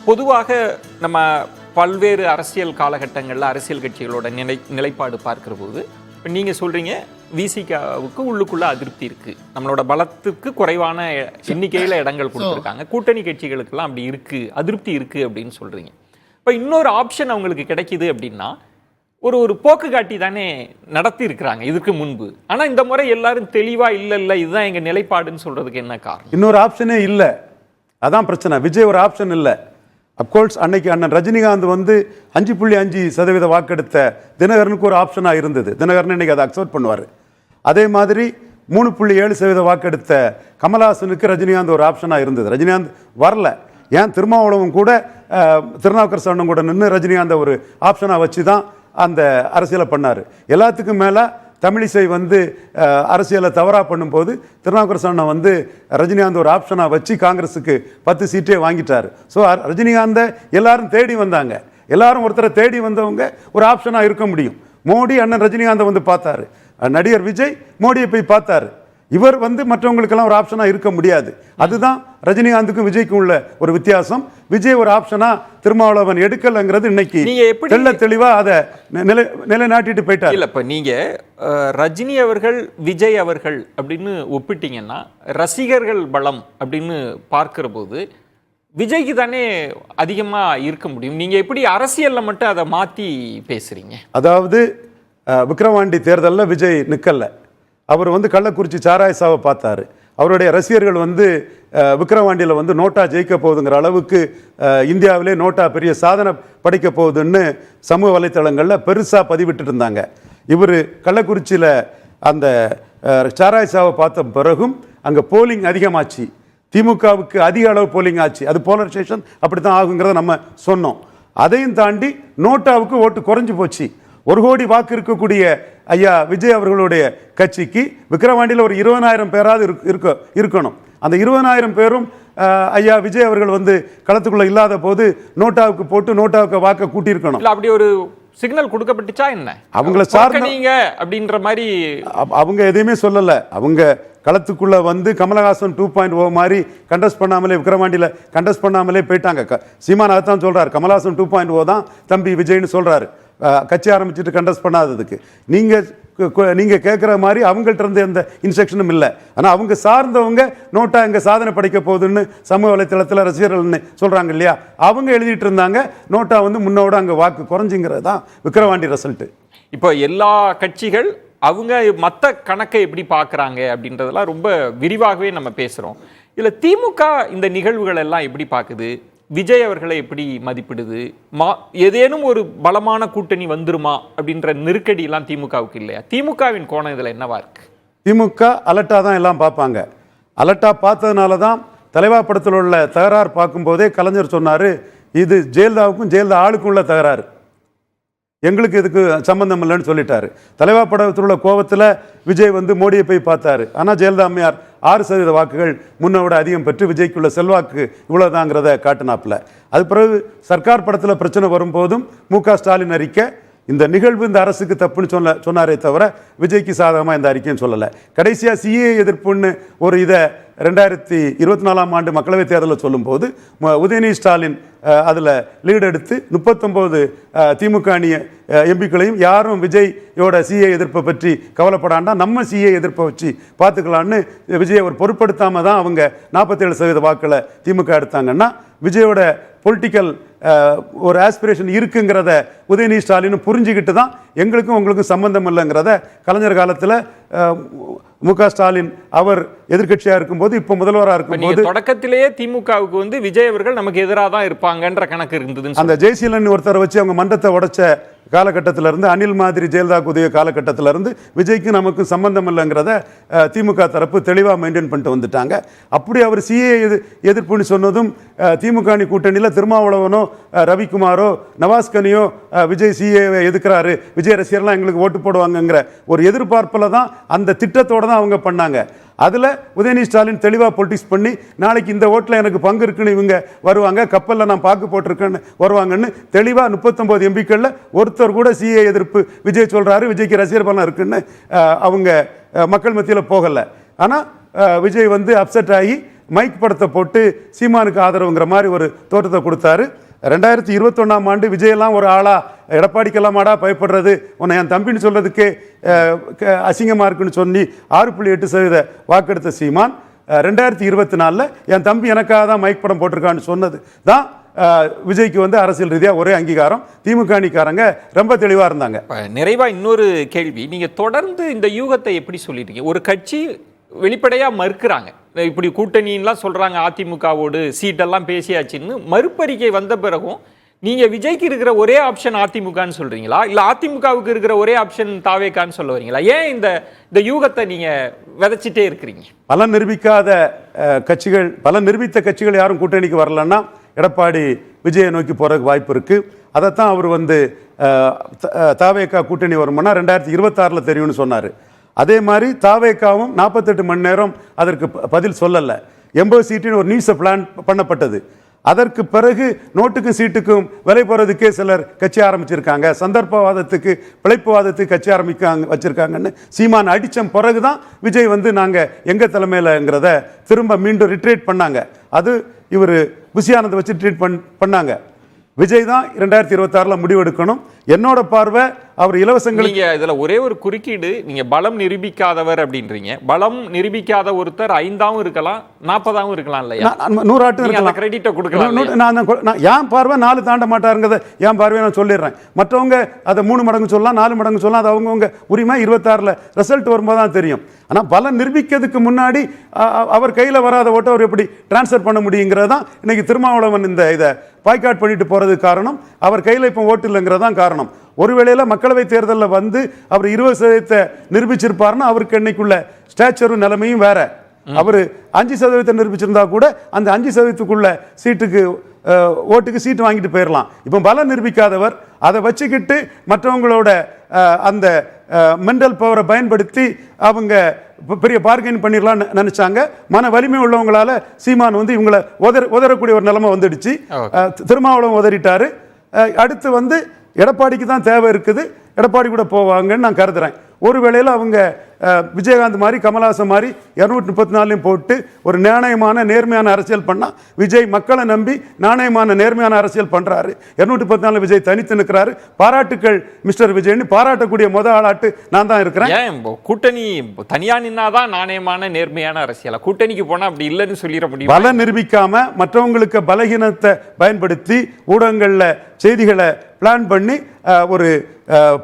பொதுவாக நம்ம பல்வேறு அரசியல் காலகட்டங்களில் அரசியல் கட்சிகளோட நிலைப்பாடு பார்க்கிற போது இப்போ நீங்கள் சொல்கிறீங்க விசிகாவுக்கு உள்ளுக்குள்ள அதிருப்தி இருக்குது, நம்மளோட பலத்துக்கு குறைவான எண்ணிக்கையில் இடங்கள் கொடுத்துருக்காங்க, கூட்டணி கட்சிகளுக்கெல்லாம் அப்படி இருக்குது, அதிருப்தி இருக்குது அப்படின்னு சொல்கிறீங்க. இப்போ இன்னொரு ஆப்ஷன் அவங்களுக்கு கிடைக்கிது அப்படின்னா ஒரு போக்கு காட்டி தானே நடத்தி இருக்கிறாங்க இதுக்கு முன்பு. ஆனால் இந்த முறை எல்லாரும் தெளிவாக இல்லை இதுதான் எங்கள் நிலைப்பாடுன்னு சொல்கிறதுக்கு என்ன காரணம்? இன்னொரு ஆப்ஷனே இல்லை, அதான் பிரச்சனை. விஜய் ஒரு ஆப்ஷன் இல்லை. அப்கோர்ஸ் அன்னைக்கு அண்ணன் ரஜினிகாந்த் 5.5% வாக்கெடுத்த தினகரனுக்கு ஒரு ஆப்ஷனாக இருந்தது. தினகரன் இன்னைக்கு அதை அக்செப்ட் பண்ணுவார். அதே மாதிரி 3.7% வாக்கெடுத்த கமல்ஹாசனுக்கு ரஜினிகாந்த் ஒரு ஆப்ஷனாக இருந்தது. ரஜினிகாந்த் வரல. ஏன் திருமாவளவன் கூட திருநாவுக்கரசு அண்ணன் கூட நின்று ரஜினிகாந்தை ஒரு ஆப்ஷனாக வச்சு தான் அந்த அரசியலை பண்ணார். எல்லாத்துக்கும் மேலே தமிழிசை அரசியலை தவறாக பண்ணும்போது திருநாவுக்கரசு அண்ணன் ரஜினிகாந்த் ஒரு ஆப்ஷனாக வச்சு காங்கிரஸுக்கு 10 சீட்டே வாங்கிட்டார். ஸோ ரஜினிகாந்தை எல்லாரும் தேடி வந்தாங்க. எல்லாரும் ஒருத்தரை தேடி வந்தவங்க ஒரு ஆப்ஷனாக இருக்க முடியும். மோடி அண்ணன் ரஜினிகாந்தை பார்த்தாரு, நடிகர் விஜய் மோடியை போய் பார்த்தாரு. இவர் மற்றவங்களுக்கெல்லாம் ஒரு ஆப்ஷனாக இருக்க முடியாது. அதுதான் ரஜினிகாந்துக்கும் விஜய்க்கும் உள்ள ஒரு வித்தியாசம். விஜய் ஒரு ஆப்ஷனா திருமாவளவன் எடுக்கலங்கிறது இன்னைக்கு தெள்ள தெளிவா அதை நிலைநாட்டிட்டு போயிட்டார். இல்ல, இப்ப நீங்க ரஜினி அவர்கள் விஜய் அவர்கள் அப்படின்னு ஒப்பிட்டீங்கன்னா ரசிகர்கள் பலம் அப்படின்னு பார்க்கிற போது விஜய்க்கு தானே அதிகமா இருக்க முடியும். நீங்க எப்படி அரசியல்ல மட்டும் அதை மாத்தி பேசுறீங்க? அதாவது விக்கிரவாண்டி தேர்தலில் விஜய் நிக்கல. அவர் கள்ளக்குறிச்சி சாராயசாவை பார்த்தாரு. அவருடைய ரசிகர்கள் விக்கிரவாண்டியில் நோட்டா ஜெயிக்க போகுதுங்கிற அளவுக்கு இந்தியாவிலே நோட்டா பெரிய சாதனை படைக்க போகுதுன்னு சமூக வலைத்தளங்களில் பெருசாக பதிவிட்டு இருந்தாங்க. இவர் கள்ளக்குறிச்சியில் அந்த சாராயசாவை பார்த்த பிறகும் அங்கே போலிங் அதிகமாச்சு. திமுகவுக்கு அதிக அளவு போலிங் ஆச்சு. அது போலரைசேஷன் அப்படி தான் ஆகுங்கிறத நம்ம சொன்னோம். அதையும் தாண்டி நோட்டாவுக்கு ஓட்டு குறைஞ்சி போச்சு. 1 கோடி வாக்கு இருக்கக்கூடிய ஐயா விஜய் அவர்களுடைய கட்சிக்கு விக்கிரவாண்டியில் ஒரு 20,000 பேராது இருக்கணும். அந்த 20,000 பேரும் ஐயா விஜய் அவர்கள் களத்துக்குள்ள இல்லாத போது நோட்டாவுக்கு போட்டு நோட்டாவுக்கு வாக்க கூட்டியிருக்கணும். அப்படி ஒரு சிக்னல் கொடுக்கப்பட்டுச்சா என்ன? அவங்கள சார்ந்தீங்க அப்படின்ற மாதிரி அவங்க எதையுமே சொல்லல. அவங்க களத்துக்குள்ள கமலஹாசன் 2.0 மாதிரி கண்டஸ்ட் பண்ணாமலே விக்கிரவாண்டியில் கண்டஸ்ட் பண்ணாமலே போயிட்டாங்க. சீமான் அதான் சொல்றாரு, கமலஹாசன் 2.0 தான் தம்பி விஜய்னு சொல்றாரு. கட்சி ஆரம்பிச்சுட்டு கண்டஸ்ட் பண்ணாததுக்கு நீங்க கேட்குற மாதிரி அவங்கள்ட்ட இருந்து எந்த இன்ஸ்ட்ரக்ஷனும் இல்லை. ஆனால் அவங்க சார்ந்தவங்க நோட்டா எங்க சாதனை படைக்க போகுதுன்னு சமூக வலைத்தளத்தில் ரசிகர்கள் சொல்றாங்க இல்லையா, அவங்க எழுதிட்டு இருந்தாங்க. நோட்டா முன்னோட அங்கே வாக்கு குறைஞ்சிங்கிறது தான் விக்கிரவாண்டி ரிசல்ட். இப்போ எல்லா கட்சிகள் அவங்க மற்ற கணக்கை எப்படி பார்க்குறாங்க அப்படின்றதெல்லாம் ரொம்ப விரிவாகவே நம்ம பேசுகிறோம். இதில் திமுக இந்த நிகழ்வுகள் எல்லாம் எப்படி பார்க்குது, விஜய் அவர்களை எப்படி மதிப்பிடுது, ஏதேனும் ஒரு பலமான கூட்டணி வந்துருமா அப்படின்ற நெருக்கடி எல்லாம் திமுகவுக்கு இல்லையா? திமுகவின் கோணம் இதில் என்னவா இருக்கு? திமுக அலர்ட்டா தான் எல்லாம் பார்ப்பாங்க. அலர்ட்டா பார்த்ததுனால தான் தலைவா படத்தில் உள்ள தகராறு பார்க்கும்போதே கலைஞர் சொன்னார், இது ஜெயலலிதாவுக்கும் ஜெயலலிதா ஆளுக்கும் உள்ள தகராறு, எங்களுக்கு இதுக்கு சம்பந்தம் இல்லைன்னு சொல்லிட்டாரு. தலைவா படத்தில் உள்ள கோபத்தில் விஜய் மோடியை போய் பார்த்தாரு. ஆனால் ஜெயலலிதா அம்மையார் 6% வாக்குகள் முன்ன விட அதிகம் பெற்று விஜய்க்குள்ள செல்வாக்கு இவ்வளோதாங்கிறத காட்டினாப்புல. அது பிறகு சர்க்கார் படத்தில் பிரச்சனை வரும்போதும் மு.க. ஸ்டாலின் அறிக்கை இந்த நிகழ்வு இந்த அரசுக்கு தப்புன்னு சொன்னாரே தவிர விஜய்க்கு சாதகமாக இந்த அறிக்கைன்னு சொல்லலை. கடைசியாக சிஏ எதிர்ப்புன்னு ஒரு இதை 2024ஆம் ஆண்டு மக்களவைத் தேர்தலில் சொல்லும்போது உதயநிதி ஸ்டாலின் அதில் லீடு எடுத்து 39 திமுக அணிய எம்பிக்களையும் யாரும் விஜயோட சிஏ எதிர்ப்பை பற்றி கவலைப்படாண்டா நம்ம சிஏ எதிர்ப்பை வச்சு பார்த்துக்கலான்னு விஜயை ஒரு பொருட்படுத்தாமல் தான் அவங்க 47% வாக்களை திமுக எடுத்தாங்கன்னா விஜயோட பொலிட்டிக்கல் ஒரு ஆஸ்பிரேஷன் இருக்குங்கிறத உதயநிதி ஸ்டாலின் புரிஞ்சுக்கிட்டு தான் எங்களுக்கும் உங்களுக்கும் சம்பந்தம் இல்லைங்கிறத கலைஞர் காலத்தில் மு.க. ஸ்டாலின் அவர் எதிர்கட்சியாக இருக்கும்போது இப்போ முதல்வராக இருக்கும்போது தொடக்கத்திலேயே திமுகவுக்கு விஜய் அவர்கள் நமக்கு எதிராக தான் இருப்பாங்கன்ற கணக்கு இருந்தது. அந்த ஜெய்சீலன் ஒருத்தரை வச்சு அவங்க மன்றத்தை உடைச்ச காலகட்டத்திலிருந்து அனில் மாதிரி ஜெயலலிதாவுக்கு உதவிய காலகட்டத்திலிருந்து விஜய்க்கு நமக்கு சம்பந்தம் இல்லைங்கிறத திமுக தரப்பு தெளிவாக மெயின்டைன் பண்ணிட்டு வந்துட்டாங்க. அப்படி அவர் சிஏ எதிர்ப்புன்னு சொன்னதும் திமுக அணி கூட்டணியில் திருமாவளவனோ ரவிக்குமாரோ நவாஸ்கனியோ விஜய் சிஏவை எதிர்க்கிறாரு, விஜய் ரசிகர்லாம் எங்களுக்கு ஓட்டு போடுவாங்கங்கிற ஒரு எதிர்பார்ப்பில் தான் அந்த திட்டத்தோடு தான் அவங்க பண்ணாங்க. அதில் உதயநிதி ஸ்டாலின் தெளிவாக பொலிட்டிக்ஸ் பண்ணி நாளைக்கு இந்த ஓட்டில் எனக்கு பங்கு இருக்குன்னு இவங்க வருவாங்க, கப்பலில் நான் பாக்கு போட்டிருக்கேன்னு வருவாங்கன்னு தெளிவாக 39 எம்பிக்களில் ஒருத்தர் கூட சிஏ எதிர்ப்பு விஜய் சொல்கிறாரு, விஜய்க்கு ரசிகர் பலம் இருக்குன்னு அவங்க மக்கள் மத்தியில் போகலை. ஆனால் விஜய் அப்செட் ஆகி மைக் படத்தை போட்டு சீமானுக்கு ஆதரவுங்கிற மாதிரி ஒரு தோற்றத்தை கொடுத்தாரு. 2021ஆம் ஆண்டு விஜயெல்லாம் ஒரு ஆளா, எடப்பாடிக்கெல்லாமாடா பயப்படுறது, உன்னை என் தம்பின்னு சொல்றதுக்கே அசிங்கமா இருக்குன்னு சொல்லி 6.8% வாக்கெடுத்த சீமான் 2024 என் தம்பி எனக்காக தான் மைக் படம் போட்டிருக்கான்னு சொன்னது தான் விஜய்க்கு வந்து அரசியல் ரீதியாக ஒரே அங்கீகாரம். திமுகணிக்காரங்க ரொம்ப தெளிவாக இருந்தாங்க. நிறைவா இன்னொரு கேள்வி, நீங்க தொடர்ந்து இந்த யூகத்தை எப்படி சொல்லிட்டீங்க? ஒரு கட்சி வெளிப்படையா மறுக்கிறாங்க, இப்படி கூட்டணின்லாம் சொல்றாங்க, அதிமுகவோடு சீட்டெல்லாம் பேசியாச்சுன்னு மறுப்பறிக்கை வந்த பிறகும் நீங்க விஜய்க்கு இருக்கிற ஒரே ஆப்ஷன் அதிமுகன்னு சொல்றீங்களா, இல்ல அதிமுகவுக்கு இருக்கிற ஒரே ஆப்ஷன் தாவேக்கான்னு சொல்ல வரீங்களா? ஏன் இந்த யூகத்தை நீங்க விதைச்சிட்டே இருக்கிறீங்க? பல நிரூபித்த கட்சிகள் யாரும் கூட்டணிக்கு வரலன்னா எடப்பாடி விஜயை நோக்கி போறதுக்கு வாய்ப்பு இருக்கு. அதைத்தான் அவர் வந்து தாவேக்கா கூட்டணி வருமானா 2026 தெரியும்னு சொன்னார். அதே மாதிரி தாவேக்காவும் 48 மணி நேரம் அதற்கு பதில் சொல்லலை. 80 சீட்டின் ஒரு நியூஸை பிளான் பண்ணப்பட்டது. அதற்கு பிறகு நோட்டுக்கும் சீட்டுக்கும் விலை போகிறதுக்கே சிலர் கட்சி ஆரம்பிச்சிருக்காங்க, சந்தர்ப்பவாதத்துக்கு பிழைப்புவாதத்துக்கு கட்சி வச்சிருக்காங்கன்னு சீமான் அடித்த பிறகு தான் விஜய் வந்து நாங்கள் எங்கள் தலைமையிலங்கிறத திரும்ப மீண்டும் ரிட்ரீட் பண்ணாங்க. அது இவர் புசியானந்தை வச்சு ட்ரீட் பண்ணாங்க. விஜய் தான் 2026 முடிவெடுக்கணும். என்னோட பார்வை அவர் இலவசங்கள். நீங்க இதுல ஒரே ஒரு குறுக்கீடு, நீங்க பலம் நிரூபிக்காதவர் அப்படின்றீங்க. பலம் நிரூபிக்காத ஒருத்தர் 5ஆவும் இருக்கலாம், 40ஆவும் இருக்கலாம் இல்லையா? 100 ஆட்டும் இருக்கலாம். கிரெடிட்டை கொடுக்கலாம். என் பார்வை 4 தாண்ட மாட்டாருங்கிறத என் பார்வையை நான் சொல்லிடுறேன். மற்றவங்க அதை 3 மடங்கு சொல்லலாம், 4 மடங்கு சொல்லலாம். அது அவங்கவுங்க உரிமை. 26 ரிசல்ட் வரும்போது தான் தெரியும். ஆனால் பலம் நிரூபிக்கிறதுக்கு முன்னாடி அவர் கையில் வராத ஓட்டை அவர் எப்படி டிரான்ஸ்ஃபர் பண்ண முடியுங்கிறது தான் இன்னைக்கு திருமாவளவன் இதை பாய்காட் பண்ணிட்டு போறதுக்கு காரணம். அவர் கையில் இப்போ ஓட்டு இல்லைங்கிறது தான் காரணம். ஒருவேளையில் மக்களவை தேர்தலில் வந்து அவர் 20% நிரூபிச்சிருப்பாருன்னா அவருக்கு இன்னைக்குள்ள ஸ்டேச்சரும் நிலைமையும் வேற. அவர் 5% நிரூபிச்சிருந்தா கூட அந்த 5%க்குள்ள சீட்டுக்கு ஓட்டுக்கு சீட்டு வாங்கிட்டு போயிடலாம். இப்போ பலம் நிரூபிக்காதவர் அதை வச்சுக்கிட்டு மற்றவங்களோட அந்த மென்டல் பவரை பயன்படுத்தி அவங்க பெரிய பார்கெயின் பண்ணிடலாம்னு நினைச்சாங்க. மன வலிமை உள்ளவங்களால சீமான் வந்து இவங்களை உதறக்கூடிய ஒரு நிலைமை வந்துடுச்சு. திருமாவளவன் உதறிட்டாரு. அடுத்து வந்து எடப்பாடிக்கு தான் தேவை இருக்குது, எடப்பாடி கூட போவாங்கன்னு நான் கருதுறேன். ஒரு வேளையில் அவங்க விஜயகாந்த் மாதிரி கமல்ஹாசன் மாதிரி 234 போட்டு ஒரு நாணயமான நேர்மையான அரசியல் பண்ணா, விஜய் மக்களை நம்பி நாணயமான நேர்மையான அரசியல் பண்றாரு. 234 விஜய் தனித்து நிற்கிறாரு. பாராட்டுக்கள் மிஸ்டர் விஜய்னு பாராட்டக்கூடிய ஆளாட்டு நான் தான் இருக்கிறேன். கூட்டணி தனியா நின்னாதான் நாணயமான நேர்மையான அரசியல், கூட்டணிக்கு போனா அப்படி இல்லைன்னு சொல்லிட முடியும். பலம் நிரூபிக்காம மற்றவங்களுக்கு பலகீனத்தை பயன்படுத்தி ஊடகங்கள்ல செய்திகளை பிளான் பண்ணி ஒரு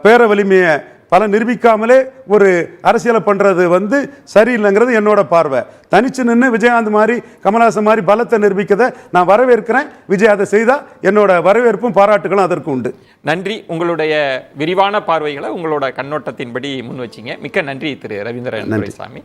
பேர வலிமையை பல நிரூபிக்காமலே ஒரு அரசியலை பண்றது வந்து சரியில்லைங்கிறது என்னோட பார்வை. தனிச்சு நின்று விஜயகாந்த் மாதிரி கமல்ஹாசன் மாதிரி பலத்தை நிரூபிக்கதை நான் வரவேற்கிறேன். விஜய் அதை செய்தா என்னோட வரவேற்பும் பாராட்டுகளும் அதற்கு உண்டு. நன்றி. உங்களுடைய விரிவான பார்வைகளை உங்களோட கண்ணோட்டத்தின்படி முன் வச்சிங்க. மிக்க நன்றி திரு ரவீந்திரன் துரைசாமி.